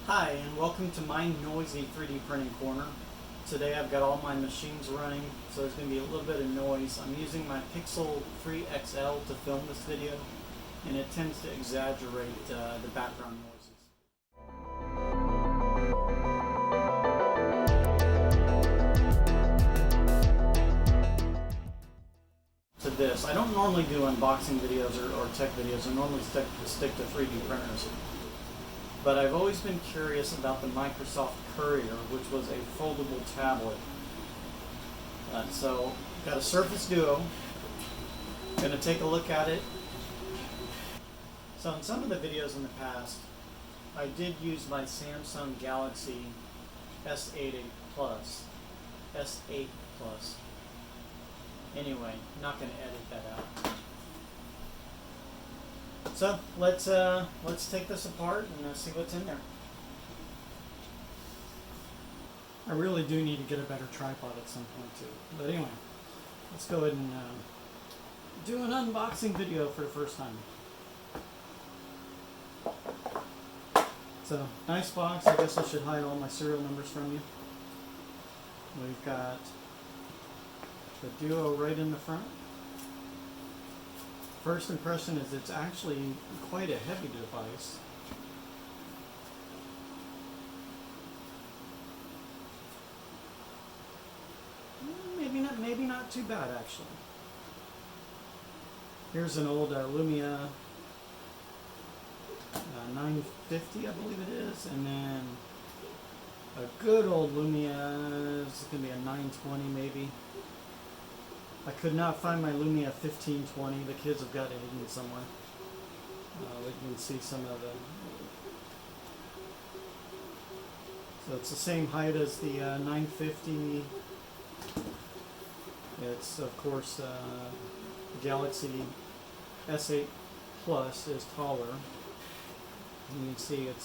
Hi, and welcome to my noisy 3D printing corner. Today I've got all my machines running, so there's going to be a little bit of noise. I'm using my Pixel 3 XL to film this video, and it tends to exaggerate the background noises. To this, I don't normally do unboxing videos or tech videos. I normally stick to 3D printers. But I've always been curious about the Microsoft Courier, which was a foldable tablet. So, got a Surface Duo. Going to take a look at it. So in some of the videos in the past, I did use my Samsung Galaxy S8 Plus. S8 Plus. Anyway, not going to edit that out. So let's take this apart and see what's in there. I really do need to get a better tripod at some point too. But anyway, let's go ahead and do an unboxing video for the first time. So, nice box. I guess I should hide all my serial numbers from you. We've got the Duo right in the front. First impression is it's actually quite a heavy device. Maybe not too bad actually. Here's an old Lumia 950, I believe it is, and then a good old Lumia. This is gonna be a 920 maybe. I could not find my Lumia 1520. The kids have got it hidden somewhere. We can see some of the... So it's the same height as the 950. It's, of course, the Galaxy S8 Plus is taller. You can see it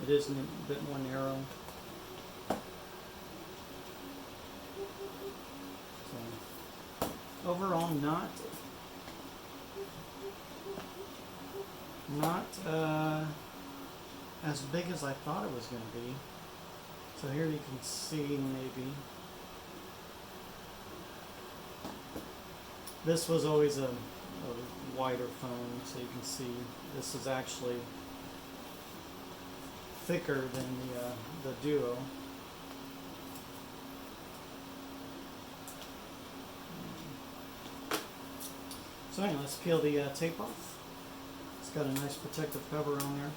is a bit more narrow. Overall, not as big as I thought it was going to be. So here you can see maybe. This was always a wider phone, so you can see this is actually thicker than the Duo. So anyway, let's peel the tape off. It's got a nice protective cover on there.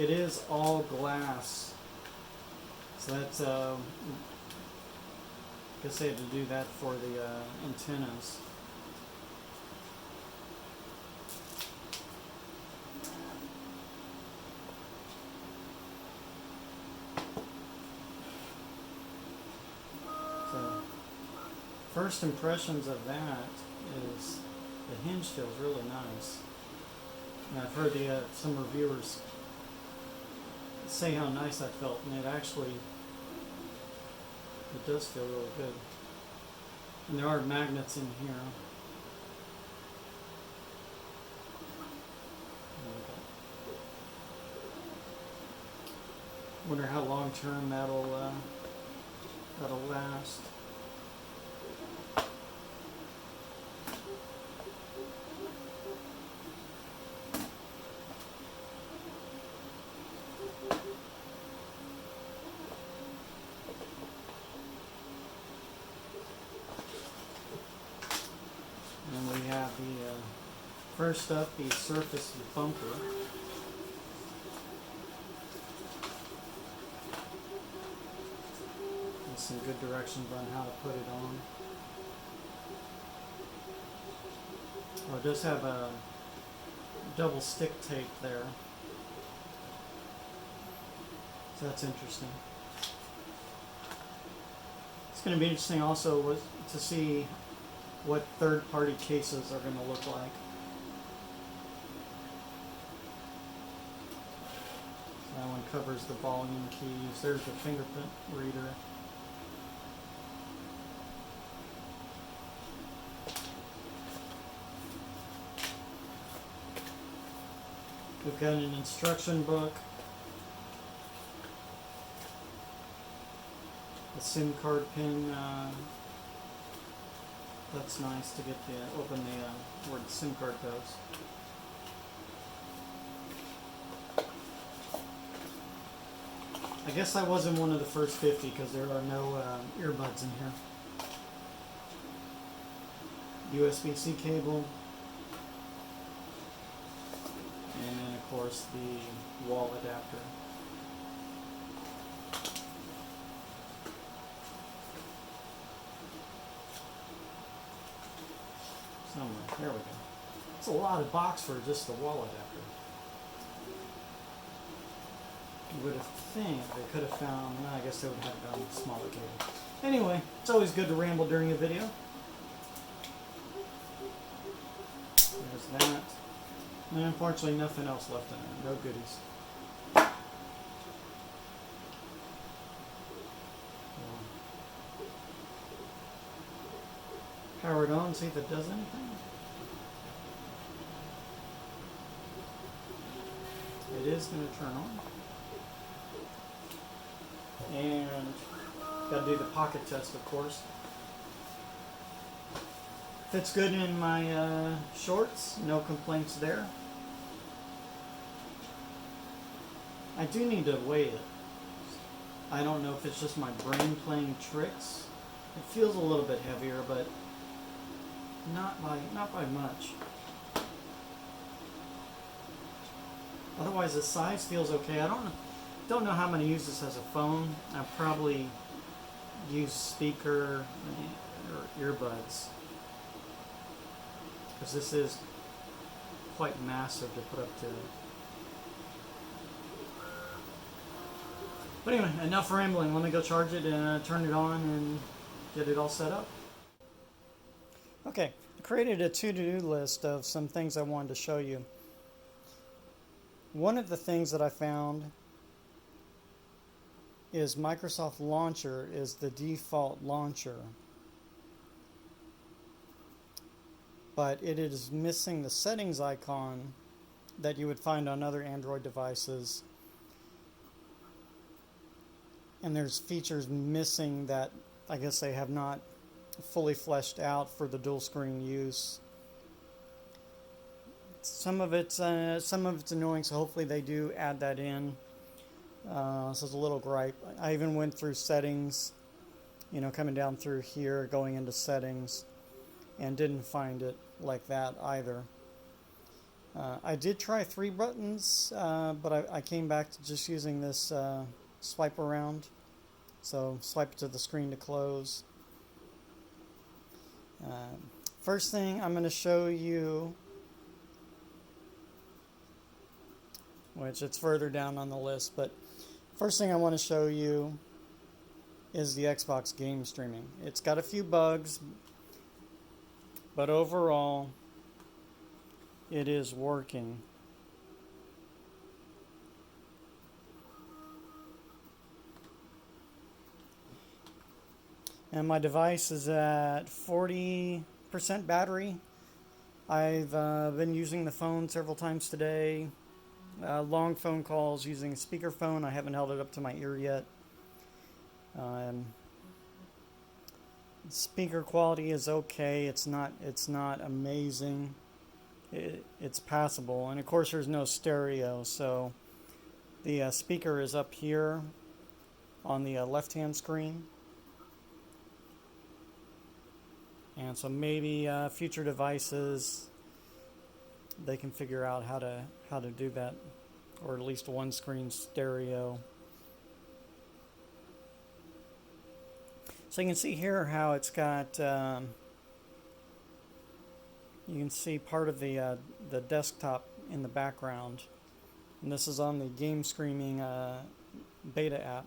It is all glass. So that's, I guess they had to do that for the antennas. So, first impressions of that is the hinge feels really nice. And I've heard some reviewers say how nice that felt, and it does feel really good. And there are magnets in here. Wonder how long term that'll last. And we have the first up, the Surface bumper. And some good directions on how to put it on. Oh, it does have a double stick tape there. So that's interesting. It's going to be interesting also to see what third-party cases are going to look like. That one covers the volume keys. There's the fingerprint reader. We've got an instruction book. the SIM card pin. That's nice to get the open the where the SIM card goes. I guess I wasn't one of the first 50 because there are no earbuds in here. USB-C cable, and then of course the wall adapter. Somewhere, there we go. It's a lot of box for just the wall adapter. You would have think they could have found, well, I guess they would have found a smaller cable. Anyway, it's always good to ramble during a video. There's that. And unfortunately nothing else left in there, no goodies. Power it on, see if it does anything. It is going to turn on. And got to do the pocket test, of course. Fits good in my shorts, no complaints there. I do need to weigh it. I don't know if it's just my brain playing tricks. It feels a little bit heavier, but not by much. Otherwise, the size feels okay. I don't know how I'm going to use this as a phone. I'll probably use speaker or earbuds, because this is quite massive to put up to. But anyway, enough rambling. Let me go charge it and turn it on and get it all set up. Okay, I created a to-do list of some things I wanted to show you. One of the things that I found is Microsoft Launcher is the default launcher, but it is missing the settings icon that you would find on other Android devices, and there's features missing that I guess they have not fully fleshed out for the dual screen use. Some of it's annoying, so hopefully they do add that in. This is a little gripe. I even went through settings, coming down through here, going into settings, and didn't find it like that either. I did try 3 buttons, but I came back to just using this swipe around. So swipe to the screen to close. First thing I'm going to show you, which it's further down on the list, but first thing I want to show you is the Xbox game streaming. It's got a few bugs, but overall it is working. And my device is at 40% battery. I've been using the phone several times today. Long phone calls using a speakerphone. I haven't held it up to my ear yet. Speaker quality is okay. It's not amazing. It's passable, and of course there's no stereo, so the speaker is up here on the left-hand screen. And so maybe future devices, they can figure out how to do that, or at least one screen stereo. So you can see here how it's got. You can see part of the desktop in the background, and this is on the game streaming beta app.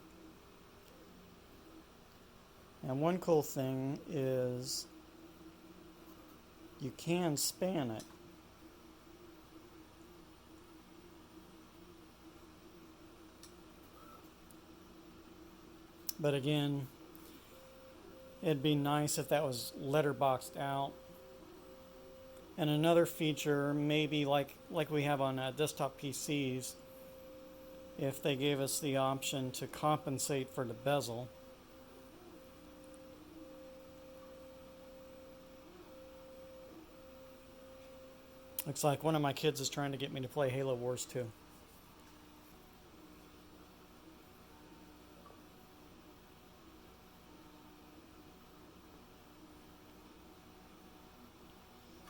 And one cool thing is you can span it. But again, it'd be nice if that was letterboxed out. And another feature, maybe like we have on desktop PCs, if they gave us the option to compensate for the bezel. Looks like one of my kids is trying to get me to play Halo Wars 2.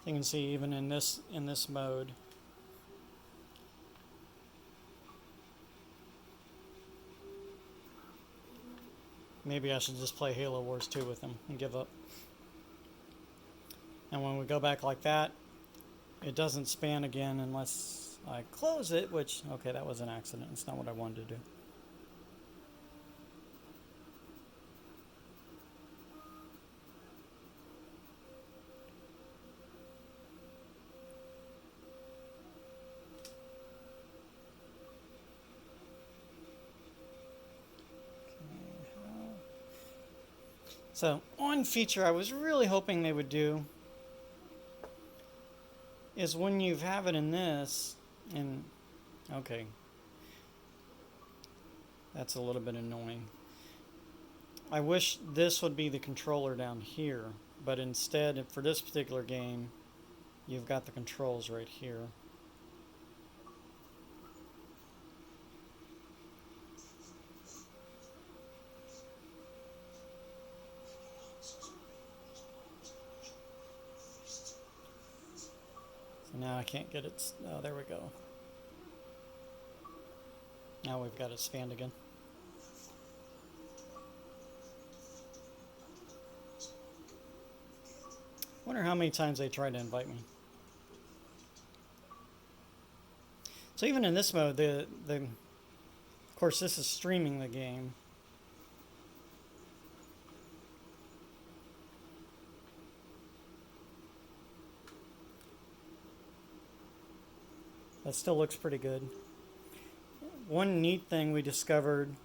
You can see even in this mode, maybe I should just play Halo Wars 2 with him and give up. And when we go back like that, it doesn't span again unless I close it, which, okay, that was an accident. It's not what I wanted to do. So, one feature I was really hoping they would do is when you have it in this, and okay, that's a little bit annoying. I wish this would be the controller down here, but instead, for this particular game, you've got the controls right here. Now I can't get it. Oh, there we go. Now we've got it spanned again. Wonder how many times they tried to invite me. So even in this mode, of course, this is streaming the game. That still looks pretty good. One neat thing we discovered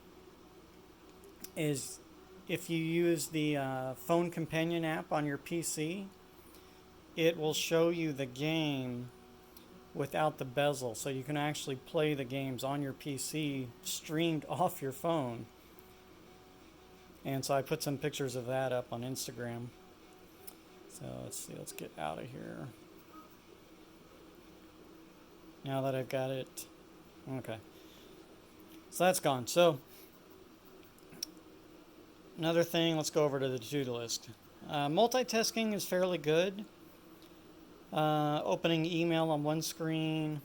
is if you use the phone companion app on your PC, it will show you the game without the bezel. So you can actually play the games on your PC streamed off your phone. And so I put some pictures of that up on Instagram. So let's see, let's get out of here. Now that I've got it, okay. So that's gone. So another thing, let's go over to the to-do list. Multitasking is fairly good. Opening email on one screen.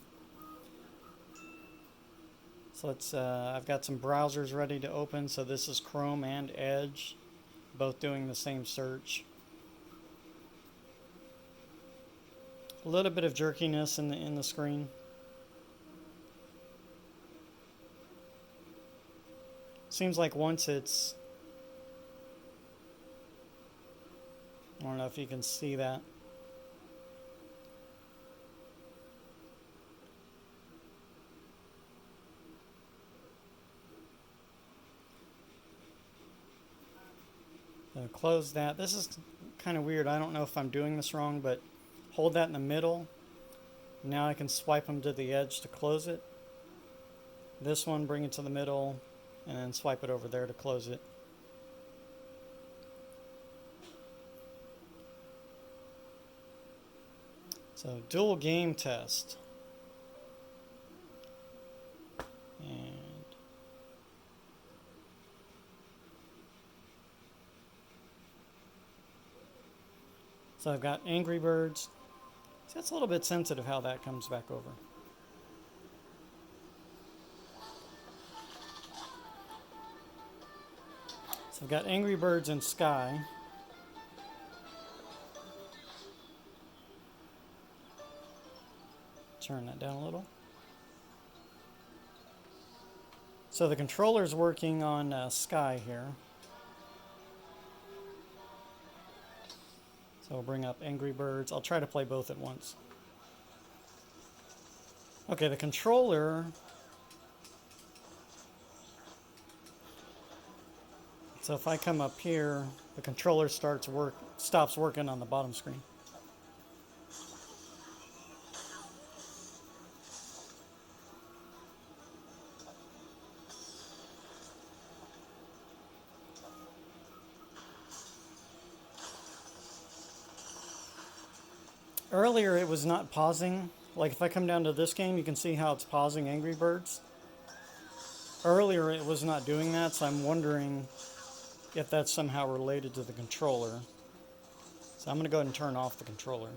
So let's, I've got some browsers ready to open. So this is Chrome and Edge, both doing the same search. A little bit of jerkiness in the screen. Seems like once it's, I don't know if you can see that. So close that. This is kind of weird. I don't know if I'm doing this wrong, but hold that in the middle. Now I can swipe them to the edge to close it. This one, bring it to the middle, and then swipe it over there to close it. So dual game test. And so I've got Angry Birds. See, that's a little bit sensitive how that comes back over. So I've got Angry Birds and Sky. Turn that down a little. So the controller's working on Sky here. So we'll bring up Angry Birds. I'll try to play both at once. Okay, the controller. So if I come up here, the controller stops working on the bottom screen. Earlier it was not pausing. Like if I come down to this game, you can see how it's pausing Angry Birds. Earlier it was not doing that, so I'm wondering if that's somehow related to the controller. So I'm going to go ahead and turn off the controller.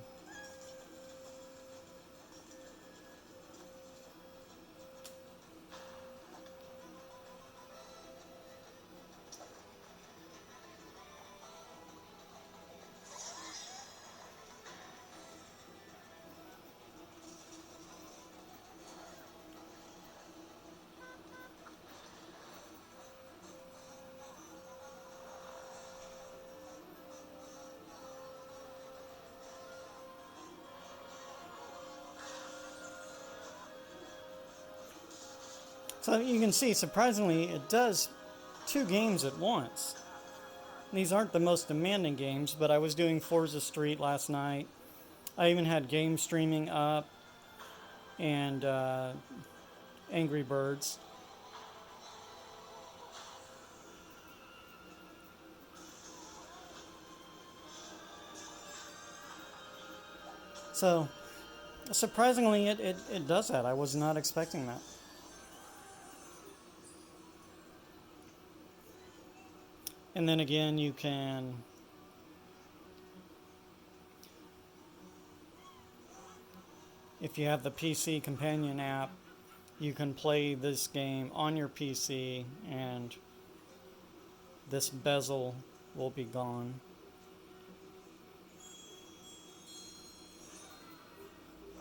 So you can see, surprisingly, it does 2 games at once. These aren't the most demanding games, but I was doing Forza Street last night. I even had game streaming up and Angry Birds. So, surprisingly, it does that. I was not expecting that. And then again, you can if you have the PC companion app, you can play this game on your PC and this bezel will be gone.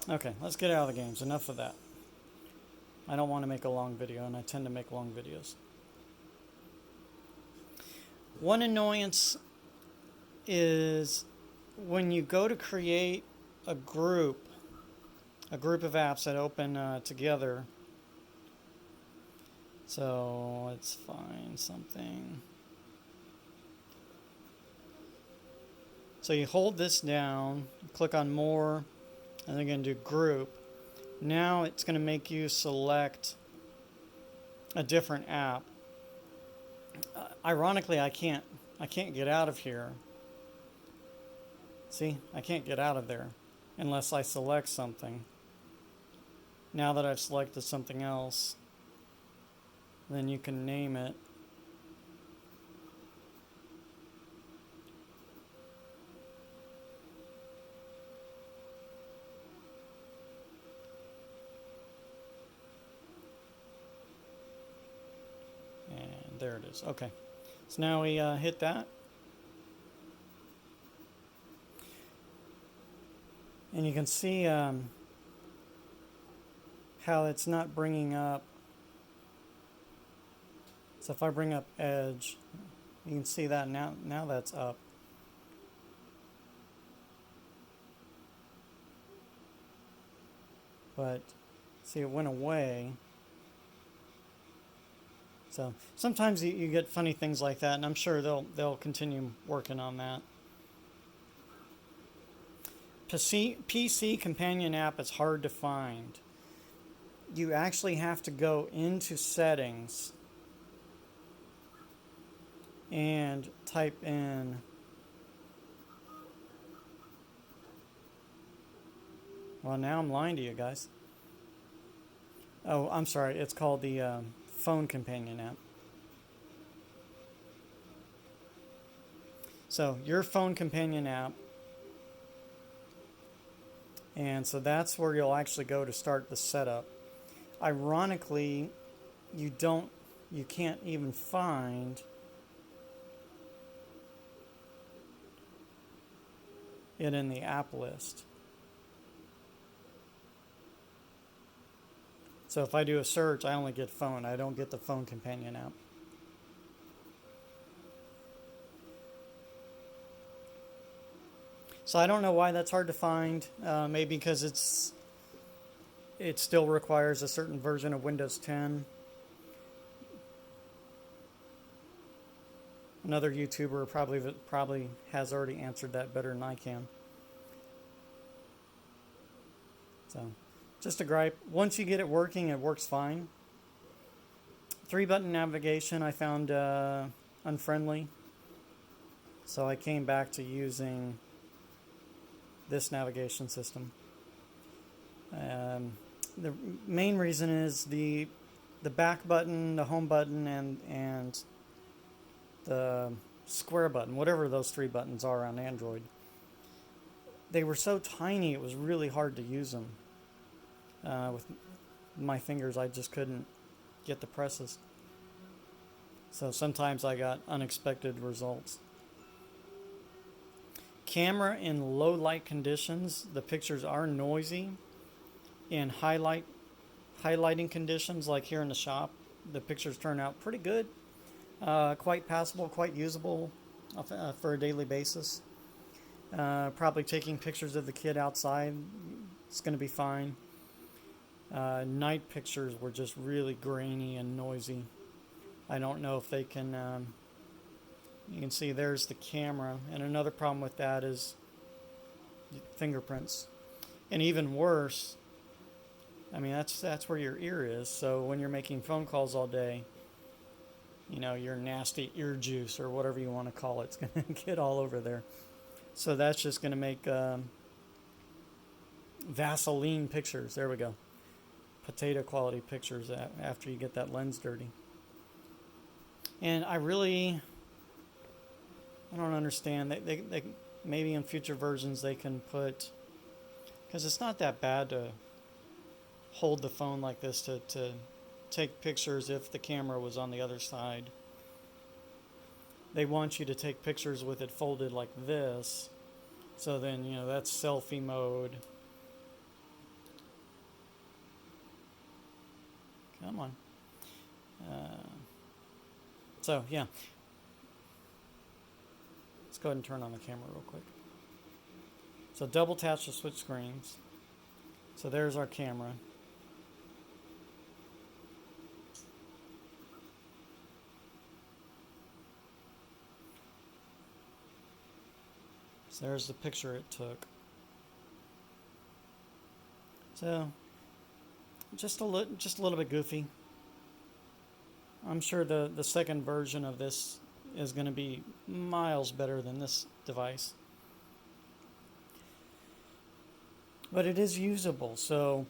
Okay, let's get out of the games. Enough of that. I don't want to make a long video, and I tend to make long videos. One annoyance is when you go to create a group of apps that open together. So let's find something. So you hold this down, click on more, and then you're going to do group. Now it's going to make you select a different app. Ironically, I can't get out of here. See, I can't get out of there unless I select something. Now that I've selected something else, then you can name it. And there it is. Okay. So now we hit that. And you can see how it's not bringing up. So if I bring up Edge, you can see that now that's up. But see, it went away. So sometimes you get funny things like that, and I'm sure they'll continue working on that. PC companion app is hard to find. You actually have to go into settings and type in well, now I'm lying to you guys. Oh, I'm sorry. It's called the phone companion app. So your phone companion app. And so that's where you'll actually go to start the setup. Ironically, you can't even find it in the app list. So if I do a search, I only get phone. I don't get the phone companion app. So I don't know why that's hard to find. Maybe because it still requires a certain version of Windows 10. Another YouTuber probably has already answered that better than I can. So, just a gripe. Once you get it working, it works fine. 3-button navigation I found unfriendly. So I came back to using this navigation system. The main reason is the back button, the home button, and the square button, whatever those three buttons are on Android. They were so tiny it was really hard to use them. With my fingers, I just couldn't get the presses. So sometimes I got unexpected results. Camera in low light conditions, the pictures are noisy. In highlighting conditions, like here in the shop, the pictures turn out pretty good. Quite passable, quite usable for a daily basis. Probably taking pictures of the kid outside, it's going to be fine. Night pictures were just really grainy and noisy. I don't know if they can... you can see there's the camera, and another problem with that is fingerprints. And even worse, I mean, that's where your ear is, so when you're making phone calls all day, you know, your nasty ear juice or whatever you want to call it's going to get all over there. So that's just going to make Vaseline pictures. There we go. Potato quality pictures after you get that lens dirty. And I don't understand. They maybe in future versions they can put, because it's not that bad to hold the phone like this to take pictures if the camera was on the other side. They want you to take pictures with it folded like this, so then, you know, that's selfie mode. Come on. So yeah, let's go ahead and turn on the camera real quick. So double tap to switch screens. So there's our camera. So there's the picture it took. So just a little bit goofy. I'm sure the second version of this is going to be miles better than this device. But it is usable, so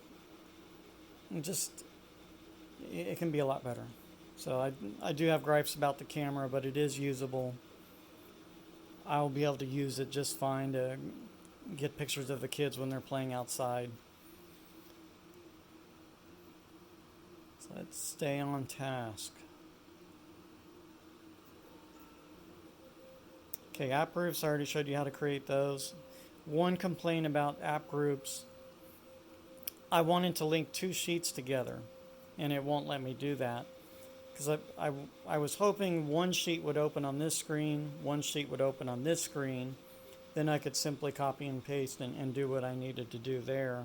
it can be a lot better. So I do have gripes about the camera, but it is usable. I'll be able to use it just fine to get pictures of the kids when they're playing outside. So let's stay on task. Okay, app groups, I already showed you how to create those. One complaint about app groups, I wanted to link two sheets together, and it won't let me do that. Because I was hoping one sheet would open on this screen, one sheet would open on this screen, then I could simply copy and paste and do what I needed to do there.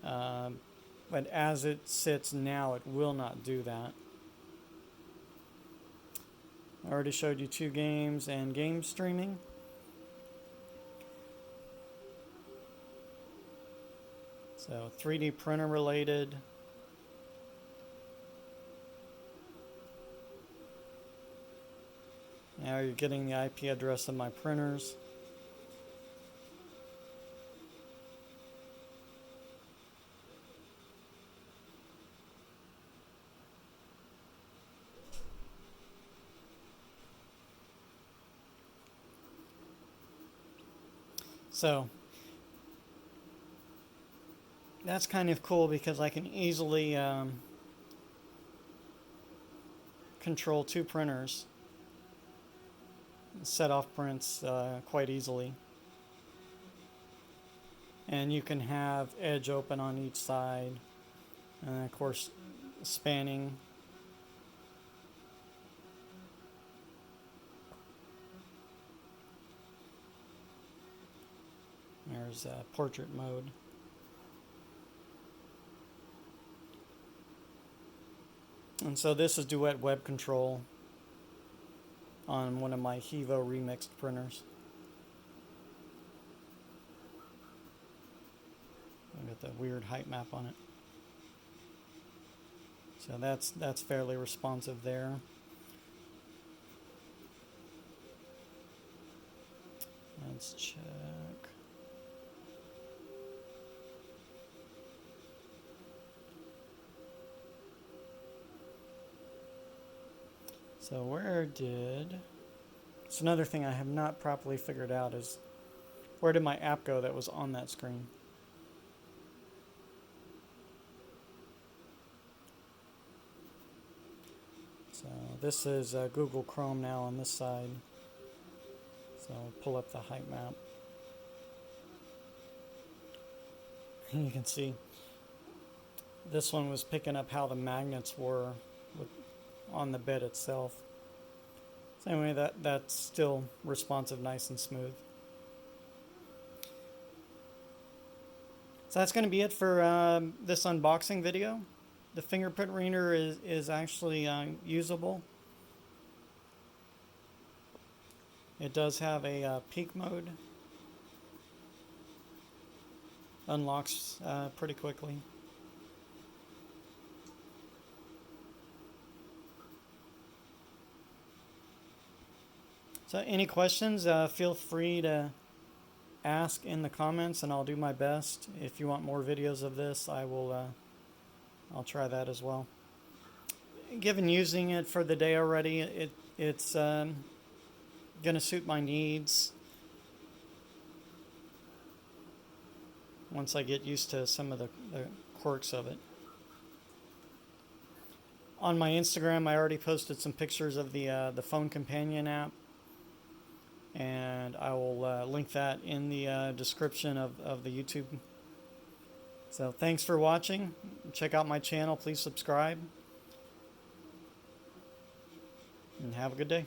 But as it sits now, it will not do that. I already showed you 2 games and game streaming. So 3D printer related. Now you're getting the IP address of my printers. So that's kind of cool because I can easily control 2 printers, set off prints quite easily. And you can have edge open on each side, and of course spanning. There's portrait mode. And so this is Duet Web Control on one of my Hevo remixed printers. I got that weird height map on it. So that's fairly responsive there. Let's check. So where did... It's another thing I have not properly figured out is where did my app go that was on that screen? So this is Google Chrome now on this side. So I'll pull up the height map. You can see this one was picking up how the magnets were on the bed itself. So anyway, that's still responsive, nice and smooth. So that's going to be it for this unboxing video. The fingerprint reader is actually usable. It does have a peak mode. Unlocks pretty quickly. So any questions, feel free to ask in the comments and I'll do my best. If you want more videos of this, I'll try that as well. Given using it for the day already, it's going to suit my needs once I get used to some of the quirks of it. On my Instagram, I already posted some pictures of the phone companion app, and I will link that in the description of the YouTube. So thanks for watching. Check out my channel. Please subscribe. And have a good day.